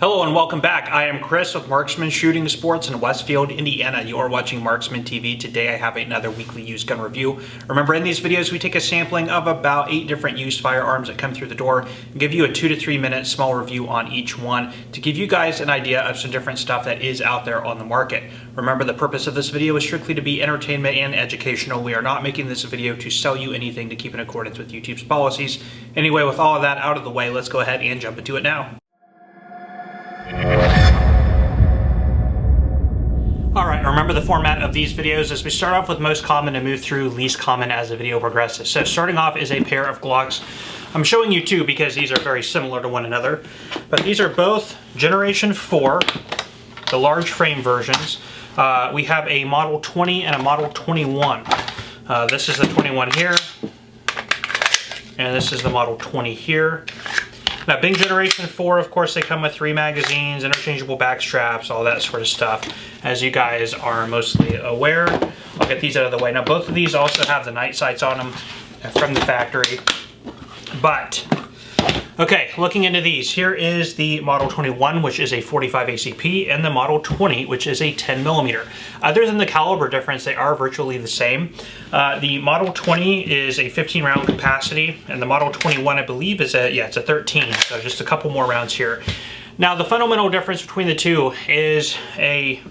Hello and welcome back. I am Chris with Marksman Shooting Sports in Westfield, Indiana. You are watching Marksman TV. Today I have another weekly used gun review. Remember, in these videos we take a sampling of about 8 different used firearms that come through the door and give you a 2 to 3 minute small review on each one to give you guys an idea of some different stuff that is out there on the market. Remember, the purpose of this video is strictly to be entertainment and educational. We are not making this video to sell you anything to keep in accordance with YouTube's policies. Anyway, with all of that out of the way, let's go ahead and jump into it now. Alright, remember the format of these videos is we start off with most common and move through least common as the video progresses. So starting off is a pair of Glocks. I'm showing you two because these are very similar to one another, but these are both Generation 4, the large frame versions. We have a Model 20 and a Model 21. This is the 21 here, and this is the Model 20 here. Now, being Generation 4, of course, they come with 3 magazines, interchangeable back straps, all that sort of stuff, as you guys are mostly aware. I'll get these out of the way. Now, both of these also have the night sights on them from the factory. But, okay, looking into these, here is the Model 21, which is a 45 ACP, and the Model 20, which is a 10 millimeter. Other than the caliber difference, they are virtually the same. The Model 20 is a 15 round capacity, and the Model 21, I believe, is it's a 13, so just a couple more rounds here. Now, the fundamental difference between the two is a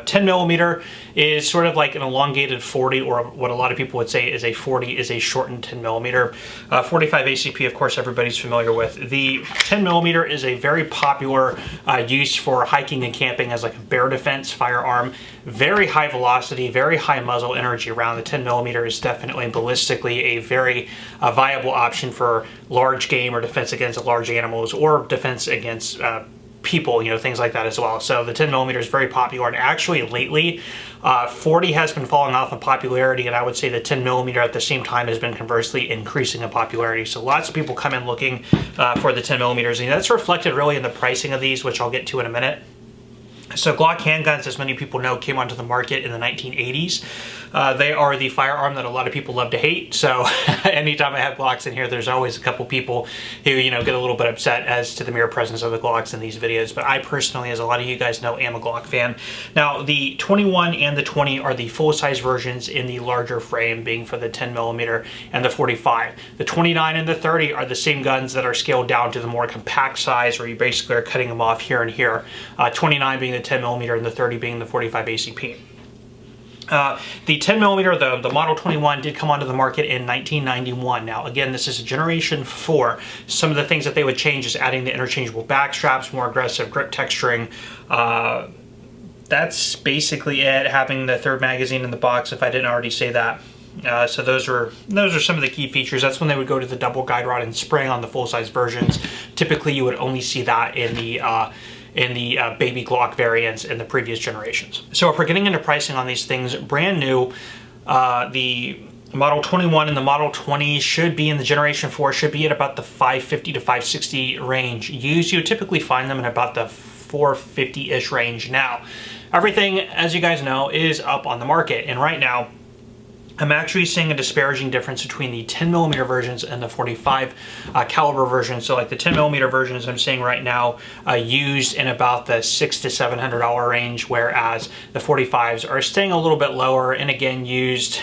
10 millimeter is sort of like an elongated 40, or what a lot of people would say is a 40 is a shortened 10 millimeter. 45 ACP, of course, everybody's familiar with. The 10 millimeter is a very popular use for hiking and camping as like a bear defense firearm. Very high velocity, very high muzzle energy around. The 10 millimeter is definitely ballistically a very viable option for large game or defense against large animals or defense against people, things like that as well. So the 10 millimeter is very popular, and actually lately 40 has been falling off in popularity, and I would say the 10 millimeter at the same time has been conversely increasing in popularity. So lots of people come in looking for the 10 millimeters, and that's reflected really in the pricing of these, which I'll get to in a minute. So Glock handguns, as many people know, came onto the market in the 1980s. They are the firearm that a lot of people love to hate. So anytime I have Glocks in here, there's always a couple people who, get a little bit upset as to the mere presence of the Glocks in these videos. But I personally, as a lot of you guys know, am a Glock fan. Now, the 21 and the 20 are the full-size versions in the larger frame, being for the 10 millimeter and the 45. The 29 and the 30 are the same guns that are scaled down to the more compact size, where you basically are cutting them off here and here. 29 being the 10 millimeter and the 30 being the 45 ACP. The 10 millimeter, the Model 21, did come onto the market in 1991. Now, again, this is a Generation 4. Some of the things that they would change is adding the interchangeable back straps, more aggressive grip texturing. That's basically it. Having the 3rd magazine in the box, if I didn't already say that. So those are some of the key features. That's when they would go to the double guide rod and spring on the full-size versions. Typically, you would only see that in the baby Glock variants in the previous generations. So if we're getting into pricing on these things, brand new, the Model 21 and the Model 20 should be in the Generation 4, should be at about the $550 to $560 range. Used, you typically find them in about the $450-ish range. Now, everything, as you guys know, is up on the market, and right now, I'm actually seeing a disparaging difference between the 10 millimeter versions and the 45 caliber versions. So like the 10 millimeter versions I'm seeing right now used in about the $600 to $700 range, whereas the 45s are staying a little bit lower, and again used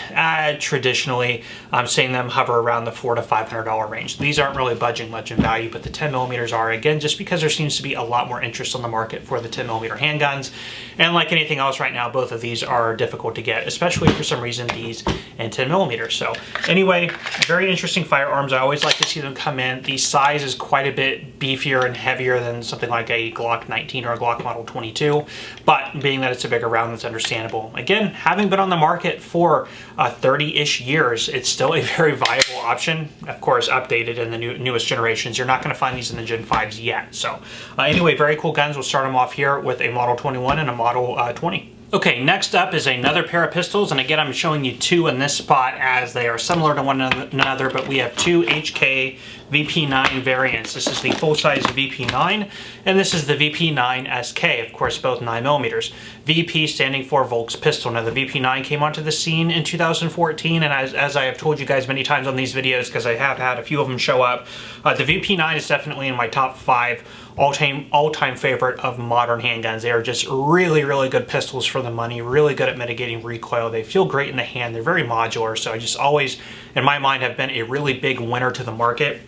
traditionally I'm seeing them hover around the $400 to $500 range. These aren't really budging much in value, but the 10 millimeters are, again, just because there seems to be a lot more interest on the market for the 10 millimeter handguns. And like anything else right now, both of these are difficult to get, especially for some reason these and 10 millimeters. So anyway, very interesting firearms. I always like to see them come in. The size is quite a bit beefier and heavier than something like a Glock 19 or a Glock Model 22, but being that it's a bigger round, that's understandable. Again, having been on the market for 30-ish years, it's still a very viable option. Of course, updated in the newest generations. You're not going to find these in the Gen 5s yet. So anyway, very cool guns. We'll start them off here with a Model 21 and a Model 20. Okay, next up is another pair of pistols, and again, I'm showing you two in this spot as they are similar to one another, but we have two HK VP9 variants. This is the full-size VP9, and this is the VP9SK, of course, both 9mm. VP standing for Volk's pistol. Now, the VP9 came onto the scene in 2014, and as I have told you guys many times on these videos, because I have had a few of them show up, the VP9 is definitely in my top 5 all-time favorite of modern handguns. They are just really, really good pistols for the money, really good at mitigating recoil. They feel great in the hand. They're very modular, so I just always, in my mind, have been a really big winner to the market.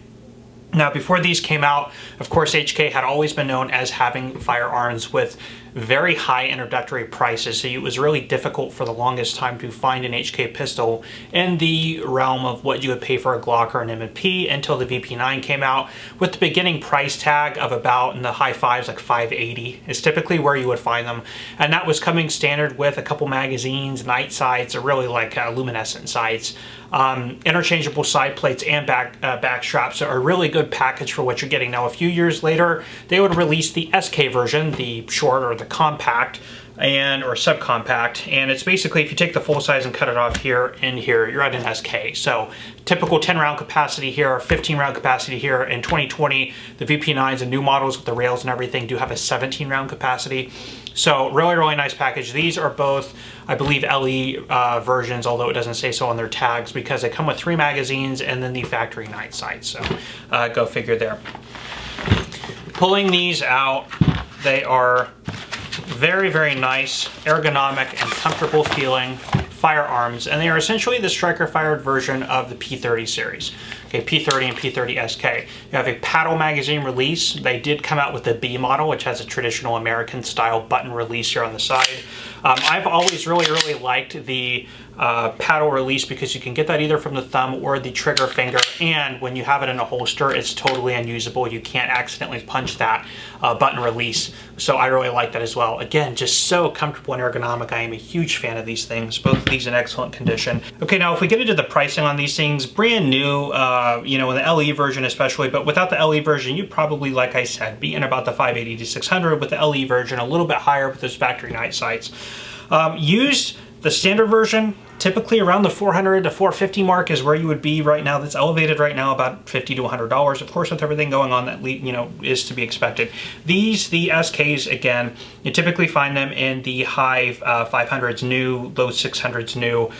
Now, before these came out, of course, HK had always been known as having firearms with very high introductory prices, so it was really difficult for the longest time to find an HK pistol in the realm of what you would pay for a Glock or an M&P until the VP9 came out, with the beginning price tag of about in the high fives, like $580 is typically where you would find them, and that was coming standard with a couple magazines, night sights, or really like luminescent sights, interchangeable side plates and back straps. So a really good package for what you're getting. Now, a few years later, they would release the SK version, the short or the compact or subcompact, and it's basically, if you take the full size and cut it off here and here, you're at an SK. So typical 10 round capacity here, 15 round capacity here. In 2020, the VP9s and new models with the rails and everything do have a 17 round capacity. So really, really nice package. These are both, I believe, LE versions, although it doesn't say so on their tags, because they come with 3 magazines and then the factory night sight. So go figure there. Pulling these out, they are very, very nice, ergonomic, and comfortable feeling firearms, and they are essentially the striker-fired version of the P30 series. Okay, P30 and P30SK. You have a paddle magazine release. They did come out with the B model, which has a traditional American-style button release here on the side. I've always really, really liked the paddle release because you can get that either from the thumb or the trigger finger, and when you have it in a holster, it's totally unusable. You can't accidentally punch that button release, so I really like that as well. Again, just so comfortable and ergonomic. I am a huge fan of these things, both of these in excellent condition. Okay, now if we get into the pricing on these things, brand new, you know, in the LE version especially, but without the LE version, you'd probably, like I said, be in about the $580 to $600. With the LE version, a little bit higher with those factory night sights. Used, the standard version, typically around the $400 to $450 mark is where you would be right now. That's elevated right now about $50 to $100. Of course, with everything going on, that, you know, is to be expected. These, the SKs, again, you typically find them in the high 500s new, low 600s new.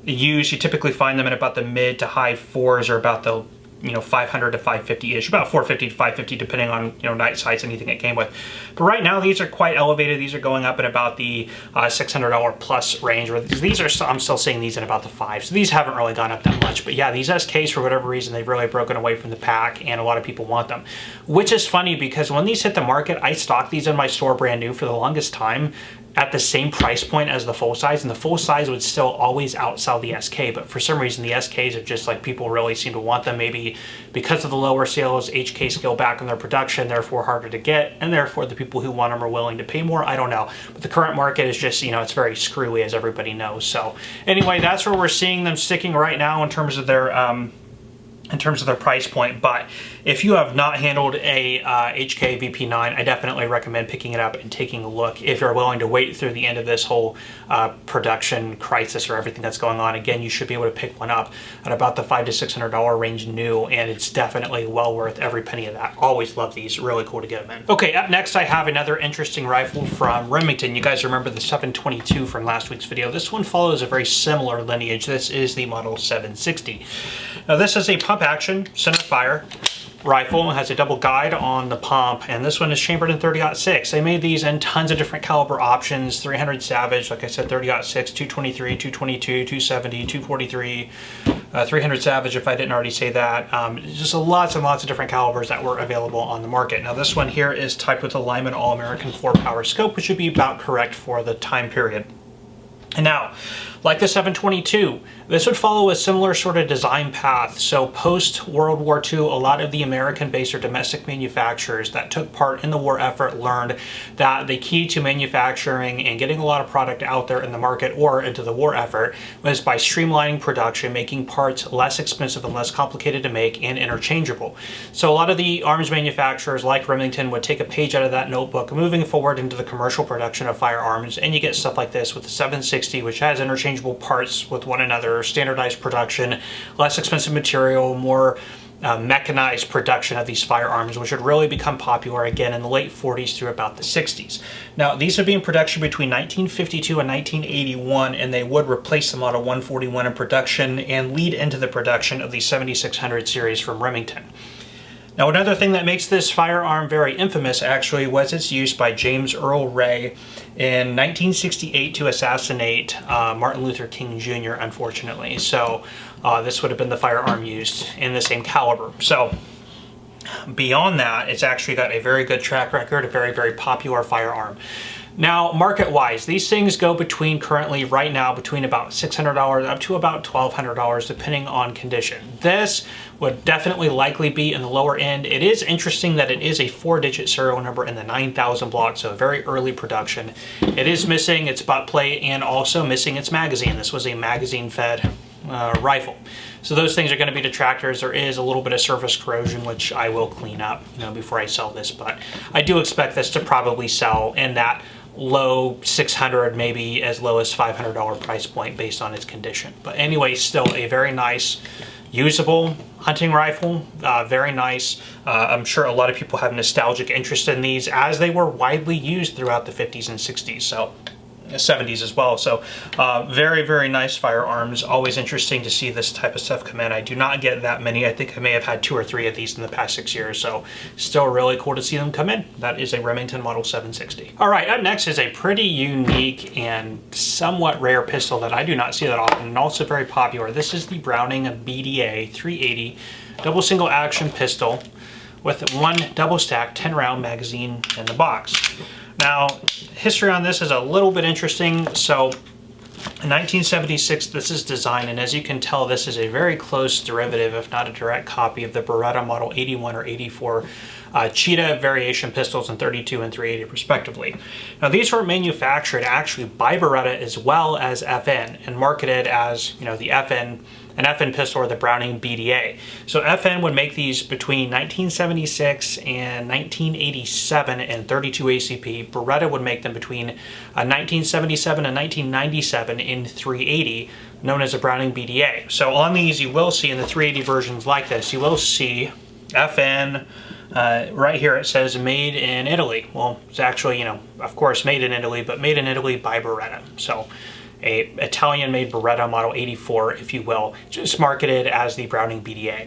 Used, you typically find them in about the mid to high 4s, or about the, you know, 500 to 550-ish, about 450 to 550, depending on, you know, night sights, anything it came with. But right now, these are quite elevated. These are going up at about the $600 plus range. Where these are, I'm still seeing these in about the 5s. So these haven't really gone up that much. But yeah, these SKs, for whatever reason, they've really broken away from the pack, and a lot of people want them. Which is funny, because when these hit the market, I stocked these in my store brand new for the longest time at the same price point as the full size, and the full size would still always outsell the SK, but for some reason the SKs are just like, people really seem to want them, maybe because of the lower sales, HK scale back on their production, therefore harder to get, and therefore the people who want them are willing to pay more. I don't know, but the current market is just, you know, it's very screwy, as everybody knows. So anyway, that's where we're seeing them sticking right now in terms of their price point. But if you have not handled a HK VP9, I definitely recommend picking it up and taking a look if you're willing to wait through the end of this whole production crisis or everything that's going on. Again, you should be able to pick one up at about the $500 to $600 range new, and it's definitely well worth every penny of that. Always love these. Really cool to get them in. Okay, up next I have another interesting rifle from Remington. You guys remember the 722 from last week's video. This one follows a very similar lineage. This is the model 760. Now, this is a pump action center fire rifle. It has a double guide on the pump, and this one is chambered in 30-06. They made these in tons of different caliber options: 300 Savage, like I said, 30-06, 223, 222, 270, 243, 300 Savage, if I didn't already say that. Just lots and lots of different calibers that were available on the market. Now, this one here is typed with a Lyman All-American 4-power scope, which would be about correct for the time period. And now, like the 722, this would follow a similar sort of design path. So post-World War II, a lot of the American-based or domestic manufacturers that took part in the war effort learned that the key to manufacturing and getting a lot of product out there in the market or into the war effort was by streamlining production, making parts less expensive and less complicated to make and interchangeable. So a lot of the arms manufacturers like Remington would take a page out of that notebook, moving forward into the commercial production of firearms, and you get stuff like this with the 760, which has interchangeable parts with one another, standardized production, less expensive material, more mechanized production of these firearms, which would really become popular again in the late 40s through about the 60s. Now, these would be in production between 1952 and 1981, and they would replace the Model 141 in production and lead into the production of the 7600 series from Remington. Now, another thing that makes this firearm very infamous actually was its use by James Earl Ray in 1968 to assassinate Martin Luther King Jr., unfortunately. So this would have been the firearm used in the same caliber. So beyond that, it's actually got a very good track record, a very, very popular firearm. Now, market-wise, these things go between currently, right now, between about $600 up to about $1,200, depending on condition. This would definitely likely be in the lower end. It is interesting that it is a 4-digit serial number in the 9000 block, so very early production. It is missing its butt plate and also missing its magazine. This was a magazine-fed rifle. So those things are going to be detractors. There is a little bit of surface corrosion, which I will clean up, before I sell this, but I do expect this to probably sell in that low 600, maybe as low as $500 price point based on its condition. But anyway, still a very nice, usable hunting rifle. Very nice. I'm sure a lot of people have nostalgic interest in these as they were widely used throughout the 50s and 60s. So 70s as well. So very, very nice firearms. Always interesting to see this type of stuff come in. I do not get that many. I think I may have had 2 or 3 of these in the past 6 years. So still really cool to see them come in. That is a Remington Model 760. All right, up next is a pretty unique and somewhat rare pistol that I do not see that often, and also very popular. This is the Browning BDA 380 double single action pistol with one double stack 10 round magazine in the box. Now, history on this is a little bit interesting. So in 1976, this is designed, and as you can tell, this is a very close derivative, if not a direct copy, of the Beretta Model 81 or 84 Cheetah variation pistols in 32 and 380 respectively. Now, these were manufactured actually by Beretta as well as FN and marketed as, the an FN pistol or the Browning BDA. So FN would make these between 1976 and 1987 in 32 ACP. Beretta would make them between 1977 and 1997 in 380, known as a Browning BDA. So on these, you will see in the 380 versions like this, you will see FN. Right here it says made in Italy. Well, it's actually, of course made in Italy, but made in Italy by Beretta. So a Italian-made Beretta Model 84, if you will, just marketed as the Browning BDA.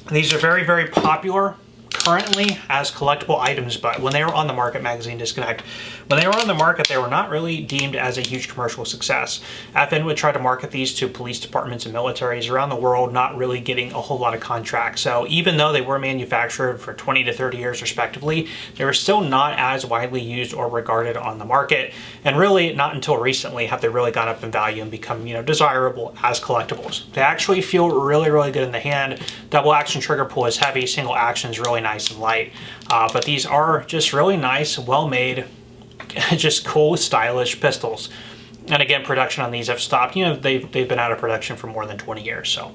These are very, very popular currently as collectible items, but when they were on the market, Magazine Disconnect, when they were on the market, they were not really deemed as a huge commercial success. FN would try to market these to police departments and militaries around the world, not really getting a whole lot of contracts. So even though they were manufactured for 20 to 30 years respectively, they were still not as widely used or regarded on the market. And really not until recently have they really gone up in value and become, desirable as collectibles. They actually feel really, really good in the hand. Double action trigger pull is heavy, single action is really nice and light. But these are just really nice, well-made, just cool, stylish pistols. And again, production on these have stopped. They've been out of production for more than 20 years. So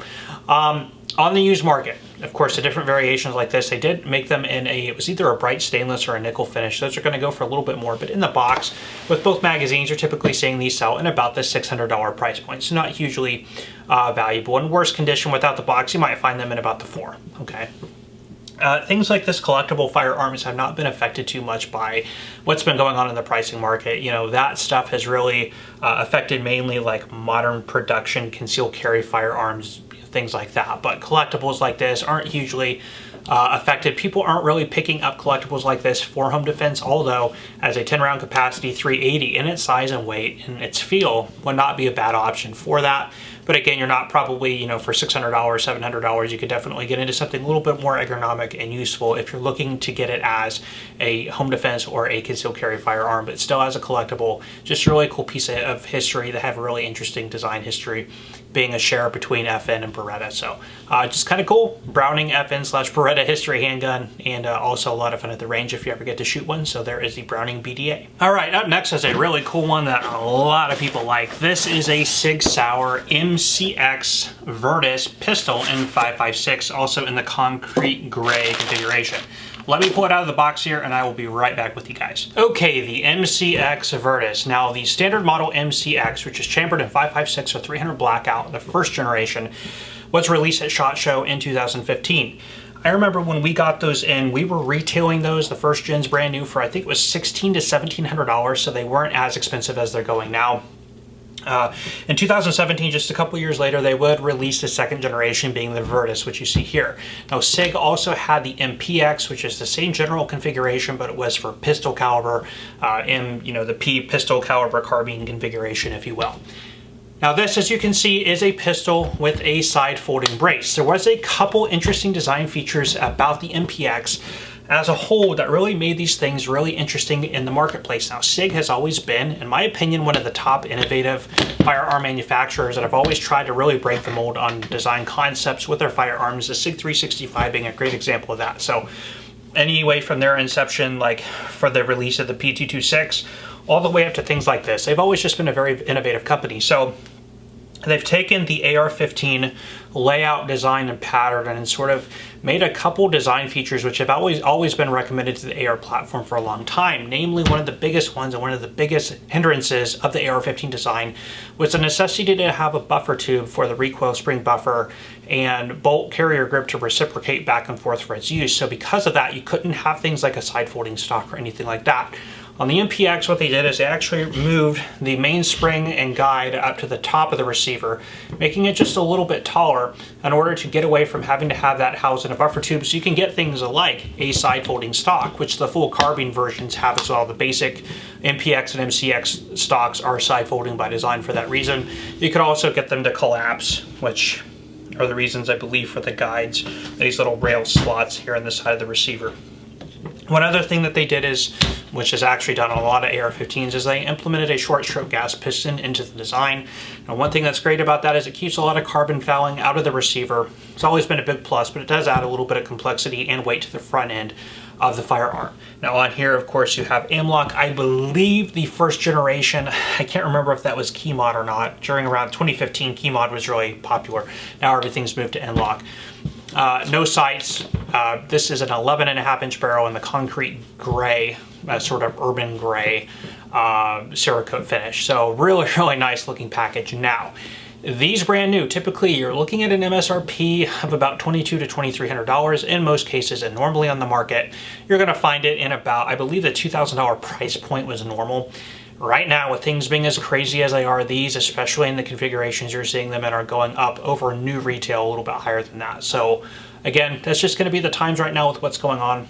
on the used market, of course, the different variations like this, they did make them in it was either a bright stainless or a nickel finish. Those are going to go for a little bit more, but in the box with both magazines, you're typically seeing these sell in about the $600 price point. So not hugely valuable. In worse condition without the box, you might find them in about the $4. Okay. Things like this collectible firearms have not been affected too much by what's been going on in the pricing market. That stuff has really affected mainly like modern production, concealed carry firearms, things like that. But collectibles like this aren't hugely affected. People aren't really picking up collectibles like this for home defense, although as a 10 round capacity 380 in its size and weight and its feel would not be a bad option for that. But again, you're not probably, for $600, $700, you could definitely get into something a little bit more ergonomic and useful if you're looking to get it as a home defense or a concealed carry firearm, but still as a collectible. Just a really cool piece of history that have a really interesting design history, being a share between FN and Beretta. So just kind of cool. Browning FN/Beretta history handgun, and also a lot of fun at the range if you ever get to shoot one. So there is the Browning BDA. All right, up next is a really cool one that a lot of people like. This is a Sig Sauer MCX Virtus pistol in 5.56, also in the concrete gray configuration. Let me pull it out of the box here and I will be right back with you guys. Okay, the MCX Virtus. Now the standard model MCX, which is chambered in 5.56 or 300 blackout, the first generation, was released at SHOT Show in 2015. I remember when we got those in, we were retailing those, the first gens brand new, for I think it was $1,600 to $1,700, so they weren't as expensive as they're going now. In 2017, just a couple years later, they would release the second generation, being the Virtus, which you see here. Now, Sig also had the MPX, which is the same general configuration, but it was for pistol caliber, the P pistol caliber carbine configuration, if you will. Now this, as you can see, is a pistol with a side folding brace. There was a couple interesting design features about the MPX as a whole that really made these things really interesting in the marketplace. Now, Sig has always been, in my opinion, one of the top innovative firearm manufacturers that have always tried to really break the mold on design concepts with their firearms, the Sig 365 being a great example of that. So anyway, from their inception, like for the release of the P226, all the way up to things like this, they've always just been a very innovative company. So they've taken the AR-15 layout, design, and pattern and sort of made a couple design features which have always been recommended to the AR platform for a long time. Namely, one of the biggest ones and one of the biggest hindrances of the AR-15 design was the necessity to have a buffer tube for the recoil spring buffer and bolt carrier grip to reciprocate back and forth for its use. So because of that, you couldn't have things like a side folding stock or anything like that. On the MPX, what they did is they actually moved the mainspring and guide up to the top of the receiver, making it just a little bit taller in order to get away from having to have that housed in a buffer tube, so you can get things like a side folding stock, which the full carbine versions have as well. The basic MPX and MCX stocks are side folding by design for that reason. You could also get them to collapse, which are the reasons, I believe, for the guides, these little rail slots here on the side of the receiver. One other thing that they did is, which is actually done on a lot of AR-15s, is they implemented a short stroke gas piston into the design. And one thing that's great about that is it keeps a lot of carbon fouling out of the receiver. It's always been a big plus, but it does add a little bit of complexity and weight to the front end of the firearm. Now on here, of course, you have M-LOK. I believe the first generation, I can't remember if that was key mod or not. During around 2015, key mod was really popular. Now everything's moved to M-LOK. No sights. This is an 11.5-inch barrel in the concrete gray, sort of urban gray Cerakote finish. So really, really nice looking package. Now, these brand new, typically you're looking at an MSRP of about $2,200 to $2,300 in most cases, and normally on the market, you're gonna find it in about, I believe the $2,000 price point was normal. Right now, with things being as crazy as they are, these, especially in the configurations you're seeing them in, are going up over new retail a little bit higher than that. So again, that's just going to be the times right now with what's going on.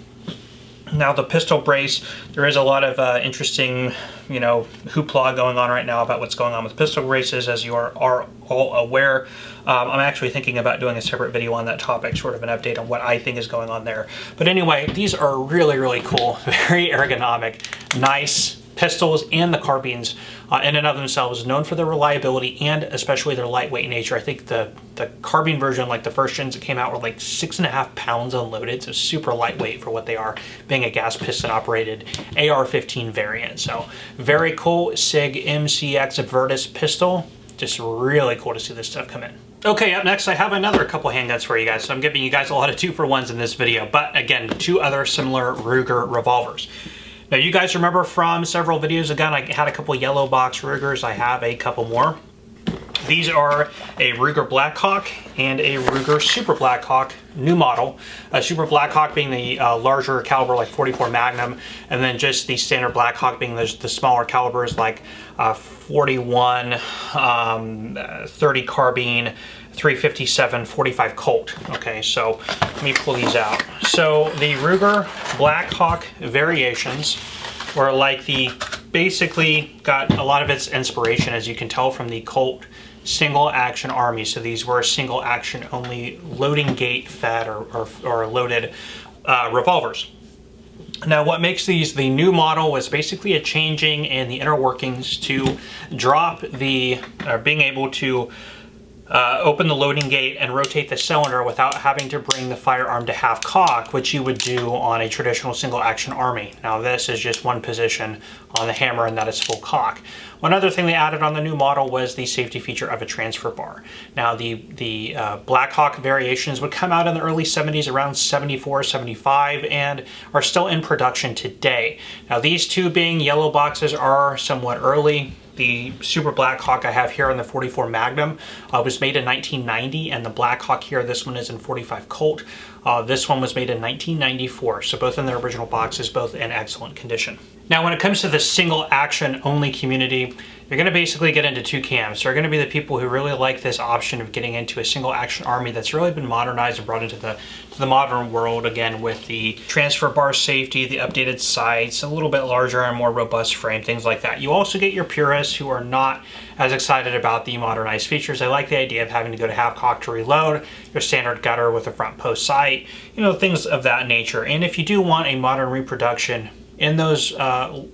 Now the pistol brace, there is a lot of interesting, hoopla going on right now about what's going on with pistol braces, as you are all aware. I'm actually thinking about doing a separate video on that topic, sort of an update on what I think is going on there. But anyway, these are really, really cool, very ergonomic, nice pistols, and the carbines in and of themselves, known for their reliability and especially their lightweight nature. I think the carbine version, like the first gens that came out, were like 6.5 pounds unloaded, so super lightweight for what they are, being a gas piston operated AR-15 variant. So very cool Sig MCX Virtus pistol. Just really cool to see this stuff come in. Okay, up next I have another couple handguns for you guys. So I'm giving you guys a lot of 2-for-1s in this video, but again, 2 other similar Ruger revolvers. Now, you guys remember from several videos ago, I had a couple yellow box Rugers. I have a couple more. These are a Ruger Blackhawk and a Ruger Super Blackhawk, new model. Super Blackhawk being the larger caliber, like 44 Magnum, and then just the standard Blackhawk being the smaller calibers, like 41, 30 carbine, 357, 45 Colt. Okay, so let me pull these out. So the Ruger Blackhawk variations were like basically got a lot of its inspiration, as you can tell, from the Colt single action army. So these were single action only loading gate fed or loaded revolvers. Now, what makes these the new model was basically a changing in the inner workings to drop being able to open the loading gate and rotate the cylinder without having to bring the firearm to half cock, which you would do on a traditional single action army. Now this is just one position on the hammer, and that is full cock. One other thing they added on the new model was the safety feature of a transfer bar. Now the Blackhawk variations would come out in the early 70s, around 74, 75, and are still in production today. Now these two, being yellow boxes, are somewhat early. The Super Blackhawk I have here in the 44 Magnum was made in 1990, and the Blackhawk here, this one is in 45 Colt. This one was made in 1994, so both in their original boxes, both in excellent condition. Now, when it comes to the single action only community, you're going to basically get into two camps. There are going to be the people who really like this option of getting into a single action army that's really been modernized and brought into the modern world, again, with the transfer bar safety, the updated sights, a little bit larger and more robust frame, things like that. You also get your purists who are not as excited about the modernized features. They like the idea of having to go to half cock to reload, your standard gutter with a front post sight, things of that nature. And if you do want a modern reproduction in those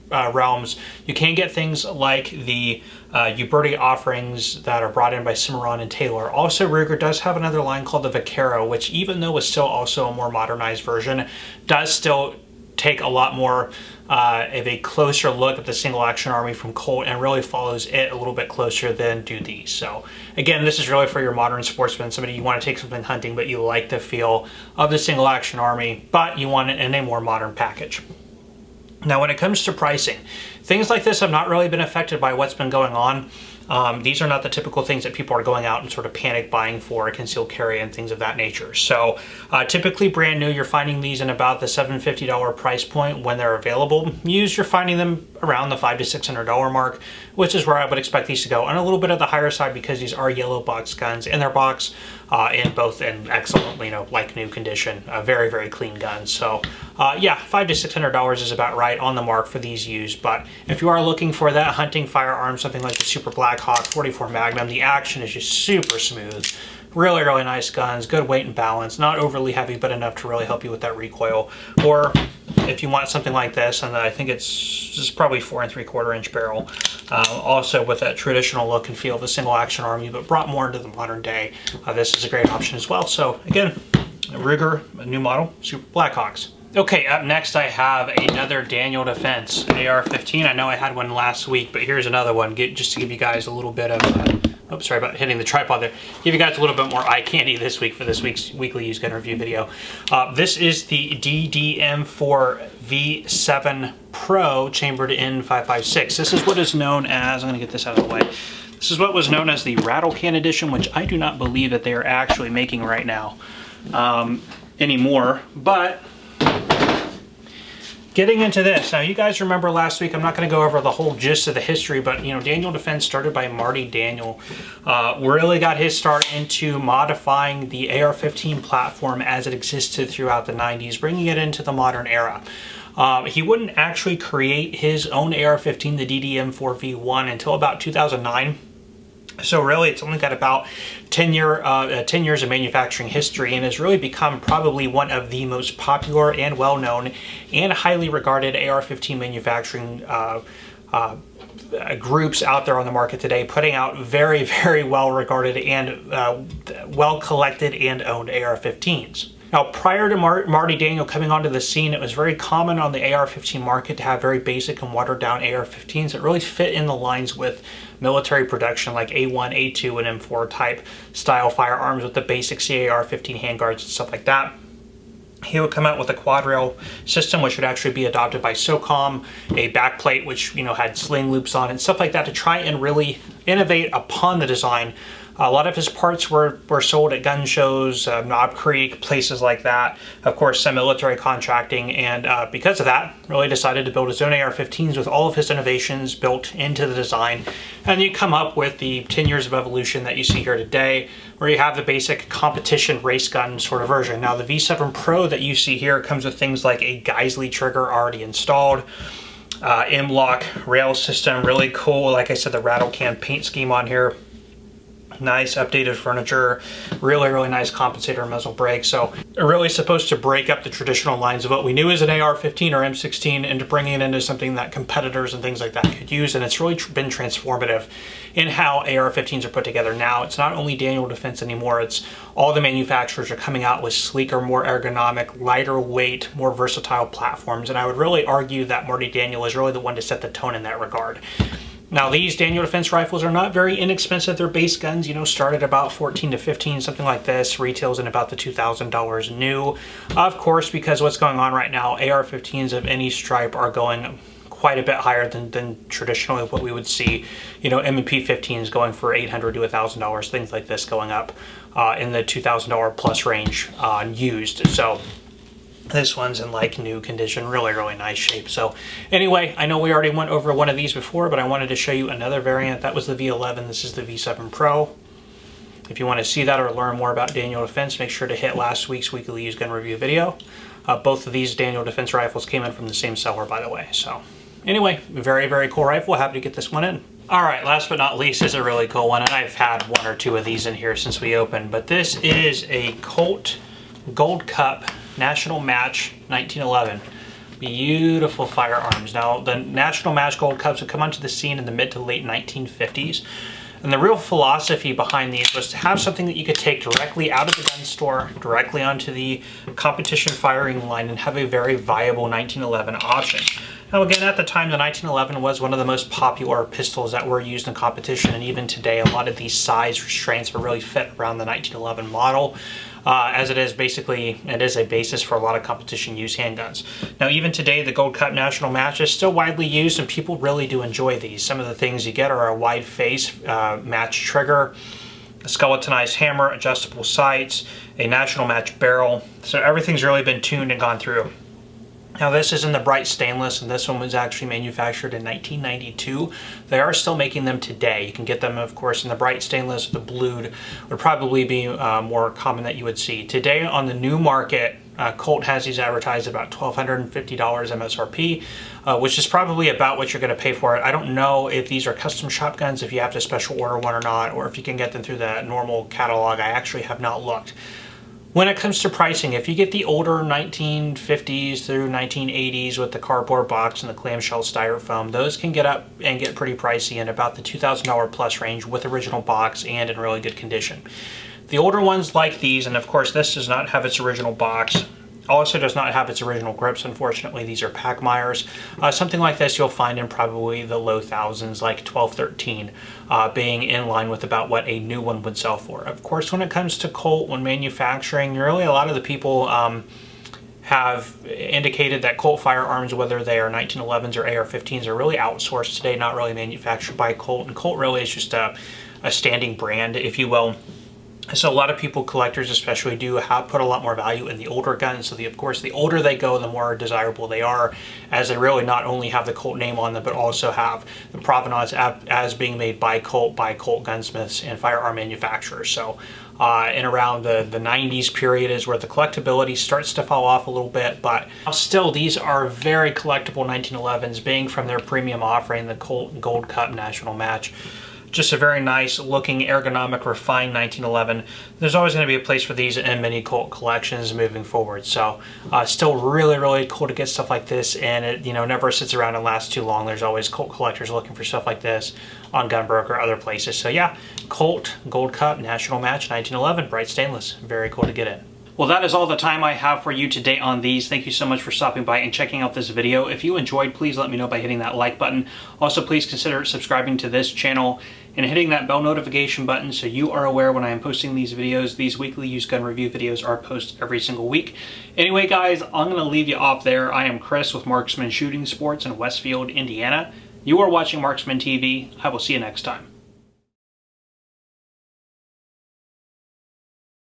realms, you can get things like the Uberti offerings that are brought in by Cimarron and Taylor. Also, Ruger does have another line called the Vaquero, which, even though it's still also a more modernized version, does still take a lot more of a closer look at the single action army from Colt and really follows it a little bit closer than do these. So again, this is really for your modern sportsman, somebody you want to take something hunting, but you like the feel of the single action army, but you want it in a more modern package. Now, when it comes to pricing, things like this have not really been affected by what's been going on. These are not the typical things that people are going out and sort of panic buying for, concealed carry and things of that nature. So typically brand new, you're finding these in about the $750 price point when they're available. Used, you're finding them around the $500 to $600 mark, which is where I would expect these to go, and a little bit of the higher side because these are yellow box guns in their box, and both in excellent, like new condition, very, very clean guns. So yeah, $500 to $600 is about right on the mark for these used. But if you are looking for that hunting firearm, something like the Super Blackhawk 44 Magnum, the action is just super smooth. Really, really nice guns, good weight and balance, not overly heavy, but enough to really help you with that recoil. Or if you want something like this, and I think it's probably 4 3/4 inch barrel, also with that traditional look and feel of a single action army, but brought more into the modern day, this is a great option as well. So again, Ruger, a new model, Super Blackhawks. Okay, up next I have another Daniel Defense AR-15. I know I had one last week, but here's another one, just to give you guys a little bit of, oops, sorry about hitting the tripod there. Give you guys a little bit more eye candy this week for this week's weekly used gun review video. This is the DDM4 V7 Pro chambered in 5.56. This is what is known as, I'm gonna get this out of the way. This is what was known as the Rattle Can Edition, which I do not believe that they are actually making right now anymore, but getting into this, now you guys remember last week, I'm not going to go over the whole gist of the history, but Daniel Defense, started by Marty Daniel, really got his start into modifying the AR-15 platform as it existed throughout the 90s, bringing it into the modern era. He wouldn't actually create his own AR-15, the DDM4V1, until about 2009. So really, it's only got about 10 years of manufacturing history, and has really become probably one of the most popular and well-known and highly regarded AR-15 manufacturing groups out there on the market today, putting out very, very well-regarded and well-collected and owned AR-15s. Now, prior to Marty Daniel coming onto the scene, it was very common on the AR-15 market to have very basic and watered-down AR-15s that really fit in the lines with military production, like A1, A2, and M4 type style firearms with the basic CAR-15 handguards and stuff like that. He would come out with a quad rail system, which would actually be adopted by SOCOM, a backplate which had sling loops on it, and stuff like that, to try and really innovate upon the design. A lot of his parts were sold at gun shows, Knob Creek, places like that. Of course, some military contracting, and because of that, really decided to build his own AR-15s with all of his innovations built into the design. And you come up with the 10 years of evolution that you see here today, where you have the basic competition race gun sort of version. Now, the V7 Pro that you see here comes with things like a Geisley trigger already installed, M-LOK rail system, really cool. Like I said, the rattle can paint scheme on here. Nice updated furniture, really, really nice compensator and muzzle brake. So really supposed to break up the traditional lines of what we knew as an AR-15 or M16 into bringing it into something that competitors and things like that could use. And it's really been transformative in how AR-15s are put together now. It's not only Daniel Defense anymore, it's all the manufacturers are coming out with sleeker, more ergonomic, lighter weight, more versatile platforms. And I would really argue that Marty Daniel is really the one to set the tone in that regard. Now, these Daniel Defense rifles are not very inexpensive. They're base guns, start at about 14 to 15, something like this. Retails in about the $2,000 new. Of course, because what's going on right now, AR-15s of any stripe are going quite a bit higher than traditionally what we would see. You know, M&P 15s going for $800 to $1,000, things like this going up in the $2,000 plus range used. So this one's in like new condition, really nice shape. So anyway, I know we already went over one of these before, but I wanted to show you another variant. That was the V11. This is the V7 Pro. If you want to see that or learn more about Daniel Defense, make sure to hit last week's weekly used gun review video. Both of these Daniel Defense rifles came in from the same seller, by the way. So anyway, very cool rifle. Happy to get this one in. All right, last but not least is a really cool one, and I've had one or two of these in here since we opened, but this is a Colt Gold Cup National Match 1911. Beautiful firearms. Now, the National Match Gold Cups would come onto the scene in the mid to late 1950s. And the real philosophy behind these was to have something that you could take directly out of the gun store, directly onto the competition firing line, and have a very viable 1911 option. Now again, at the time, the 1911 was one of the most popular pistols that were used in competition, and even today, a lot of these size restraints are really fit around the 1911 model. As it is basically, it is a basis for a lot of competition use handguns. Now even today, the Gold Cup National Match is still widely used, and people really do enjoy these. Some of the things you get are a wide face match trigger, a skeletonized hammer, adjustable sights, a National Match barrel. So everything's really been tuned and gone through. Now this is in the bright stainless, and this one was actually manufactured in 1992. They are still making them today. You can get them, of course, in the bright stainless. The blued would probably be more common that you would see. Today on the new market, Colt has these advertised at about $1,250 MSRP, which is probably about what you're going to pay for it. I don't know if these are custom shop guns, if you have to special order one or not, or if you can get them through the normal catalog. I actually have not looked. When it comes to pricing, if you get the older 1950s through 1980s with the cardboard box and the clamshell styrofoam, those can get up and get pretty pricey in about the $2,000 plus range with original box and in really good condition. The older ones like these, and of course this does not have its original box, also does not have its original grips, unfortunately. These are Packmeyers. Something like this you'll find in probably the low thousands, like 12, 13, being in line with about what a new one would sell for. Of course, when it comes to Colt, when manufacturing, really a lot of the people have indicated that Colt firearms, whether they are 1911s or AR-15s, are really outsourced today, not really manufactured by Colt. And Colt really is just a standing brand, if you will. So a lot of people, collectors especially, do put a lot more value in the older guns. So of course, the older they go, the more desirable they are, as they really not only have the Colt name on them, but also have the provenance as being made by Colt gunsmiths and firearm manufacturers. So in around the 90s period is where the collectability starts to fall off a little bit, but still these are very collectible 1911s, being from their premium offering, the Colt Gold Cup National Match. Just a very nice looking, ergonomic, refined 1911. There's always going to be a place for these in many Colt collections moving forward. So still really cool to get stuff like this, and it never sits around and lasts too long. There's always Colt collectors looking for stuff like this on Gunbroker or other places. So yeah, Colt Gold Cup National Match 1911, bright stainless. Very cool to get in. Well, that is all the time I have for you today on these. Thank you so much for stopping by and checking out this video. If you enjoyed, please let me know by hitting that like button. Also, please consider subscribing to this channel and hitting that bell notification button so you are aware when I am posting these videos. These weekly used gun review videos are posted every single week. Anyway, guys, I'm going to leave you off there. I am Chris with Marksman Shooting Sports in Westfield, Indiana. You are watching Marksman TV. I will see you next time.